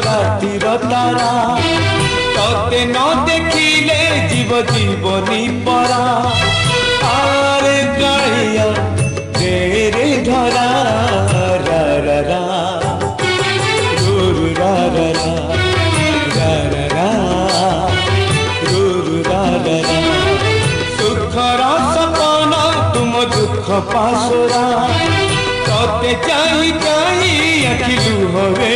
रातिर तारा तते न देखिले जीव जीवनी परा आरे कालिया तेरे धरा रा रा रा रू रा रा रा रा रा रू रा रा रा सुखर सपना तुम दुख पासरा तते चाही चाही अखि लुहवे